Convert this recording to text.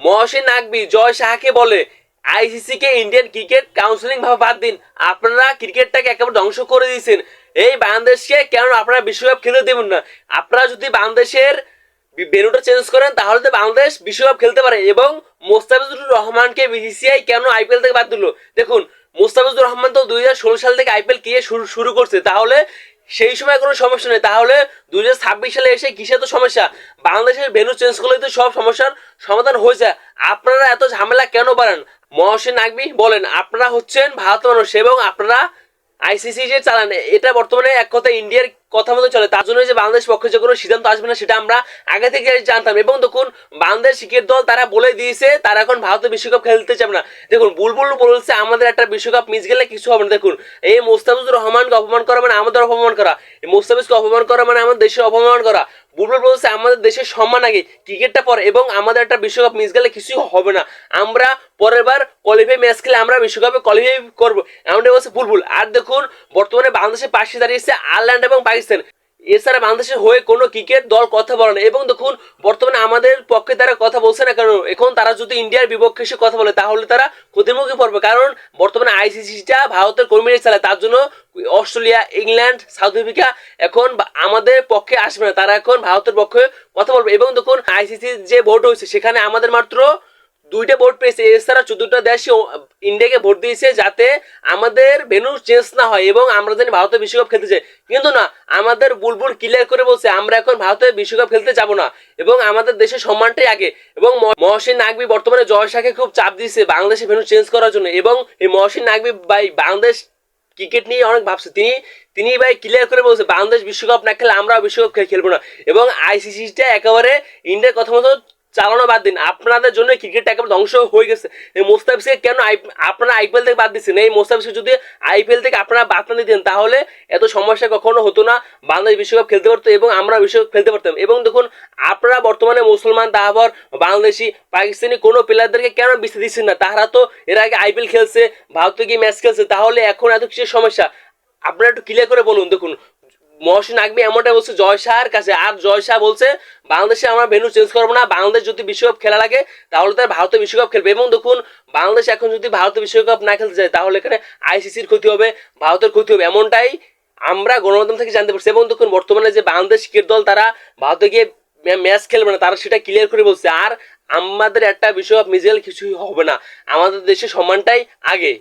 মহসিন নাকবি জয় শাহকে বলে আইসিসি কে Indian cricket counselling ভাবে বাদ দিন, আপনারা ক্রিকেটটাকে একেবারে ধ্বংস করে দিয়েছেন। এই বাংলাদেশকে কেন আপনারা বিশ্বকাপ খেলতে দেবেন না? আপনারা যদি বাংলাদেশের ভেন্যুটা চেঞ্জ করেন তাহলে তো বাংলাদেশ বিশ্বকাপ খেলতে পারে। এবং মোস্তাফিজুর রহমানকে বিসিসিআই কেন আইপিএল থেকে বাদ দিল? দেখুন, মোস্তাফিজুর রহমান তো 2016 সাল থেকে আইপিএল কে শুরু করছে, তাহলে সেই সময় কোনো সমস্যা নেই। তাহলে 2026 সালে এসে কিসে তো সমস্যা? বাংলাদেশের ভেন্যু চেঞ্জ করলেই তো সব সমস্যার সমাধান হয়ে যায়। আপনারা এত ঝামেলা কেন বাড়ান? মহসিন নাকবি বলেন আপনারা হচ্ছেন ভারত মানুষ এবং আপনারা আইসিসি যে চালান এটা বর্তমানে এক কথা ইন্ডিয়ার কথা মতো চলে। তার জন্য যে বাংলাদেশ পক্ষে যে কোনো সিদ্ধান্ত আসবে না সেটা আমরা আগে থেকে জানতাম। এবং দেখুন, বাংলাদেশ ক্রিকেট দল তারা বলে দিয়েছে তারা এখন ভারতের বিশ্বকাপ খেলতে চাবে না। দেখুন, বুলবুল বলছে আমাদের একটা বিশ্বকাপ মিস গেলে কিছু হবে না। দেখুন, এই মোস্তাফিজুর রহমানকে অপমান করা মানে আমাদের অপমান করা, এই মোস্তাফিজকে অপমান করা মানে আমাদের দেশের অপমান করা। বুলবুল বলছে আমাদের দেশের সম্মান আগে, ক্রিকেটটা পরে, এবং আমাদের একটা বিশ্বকাপ মিস গেলে কিছুই হবে না, আমরা পরের বার কোয়ালিফাই ম্যাচ খেলে আমরা বিশ্বকাপে কোয়ালিফাই করবো, এমনটাই বলছে বুলবুল। আর দেখুন, বর্তমানে বাংলাদেশের পাশে দাঁড়িয়েছে আয়ারল্যান্ড এবং পাকিস্তান। এছাড়া বাংলাদেশের হয়ে কোনো ক্রিকেট দল কথা বলে না। এবং দেখুন, বর্তমানে আমাদের পক্ষে তারা কথা বলছে না, কারণ এখন তারা যদি ইন্ডিয়ার বিপক্ষে এসে কথা বলে তাহলে তারা ক্ষতির মুখে পড়বে। কারণ বর্তমানে আইসিসিটা ভারতের কর্মীরা চালায়, তার জন্য অস্ট্রেলিয়া, ইংল্যান্ড, সাউথ আফ্রিকা এখন আমাদের পক্ষে আসবে না, তারা এখন ভারতের পক্ষে কথা বলবে। এবং দেখুন, আইসিসির যে ভোট হয়েছে সেখানে আমাদের মাত্র 2টা ভোট পেয়েছে, এছাড়া 14টা দেশ ইন্ডিয়াকে ভোট দিয়েছে যাতে আমাদের ভেন্যু চেঞ্জ না হয় এবং আমরা জানি ভারতের বিশ্বকাপ খেলতে চাই। কিন্তু না, আমাদের বুলবুল ক্লিয়ার করে বলছে আমরা এখন ভারতের বিশ্বকাপ খেলতে যাব না এবং আমাদের দেশের সম্মানটাই আগে। এবং মহসিন নাকবি বর্তমানে জয় শাহকে খুব চাপ দিচ্ছে বাংলাদেশের ভেন্যু চেঞ্জ করার জন্য। এবং এই মহসিন নাকবি ভাই বাংলাদেশ ক্রিকেট নিয়ে অনেক ভাবছে, তিনি ভাই ক্লিয়ার করে বলছে বাংলাদেশ বিশ্বকাপ না খেলে আমরা বিশ্বকাপ খেলবো না। এবং আইসিসিটা একেবারে ইন্ডিয়ার কথা মতো চালানো বাদ দিন, আপনাদের জন্য ক্রিকেট একেবারে ধ্বংস হয়ে গেছে। এই মোস্তাফিজকে কেন আপনারা আইপিএল থেকে বাদ দিচ্ছেন? এই মোস্তাফিজকে যদি আইপিএল থেকে আপনারা বাদ না দিতেন তাহলে এত সমস্যা কখনো হতো না, বাংলাদেশ বিশ্বকাপ খেলতে পারতো এবং আমরা বিশ্বকাপ খেলতে পারতাম। এবং দেখুন, আপনারা বর্তমানে মুসলমান তারপর বাংলাদেশি পাকিস্তানি কোনো প্লেয়ারদেরকে কেন বিস্তার দিচ্ছেন না? তারা তো এর আগে আইপিএল খেলছে, ভারতে গিয়ে ম্যাচ খেলছে, তাহলে এখন এত কিসের সমস্যা? আপনারা একটু ক্লিয়ার করে বলুন। দেখুন, মহসিন নাকবি এমনটা বলছে জয় শাহর কাছে, আর জয় শাহ বলছে বাংলাদেশে আমরা ভেন্যু চেঞ্জ করবো না, বাংলাদেশ যদি বিশ্বকাপ খেলা লাগে তাহলে তার ভারতে বিশ্বকাপ খেলবে। এবং দেখুন, বাংলাদেশ এখন যদি ভারতে বিশ্বকাপ না খেলতে যায় তাহলে এখানে আইসিসির ক্ষতি হবে, ভারতের ক্ষতি হবে, এমনটাই আমরা গণমাধ্যম থেকে জানতে পারছি। এবং দেখুন, বর্তমানে যে বাংলাদেশ ক্রিকেট দল তারা ভারতে গিয়ে ম্যাচ খেলবে না, তারা সেটা ক্লিয়ার করে বলছে। আর আমাদের একটা বিশ্বকাপ মিস গেলে কিছুই হবে না, আমাদের দেশের সম্মানটাই আগে।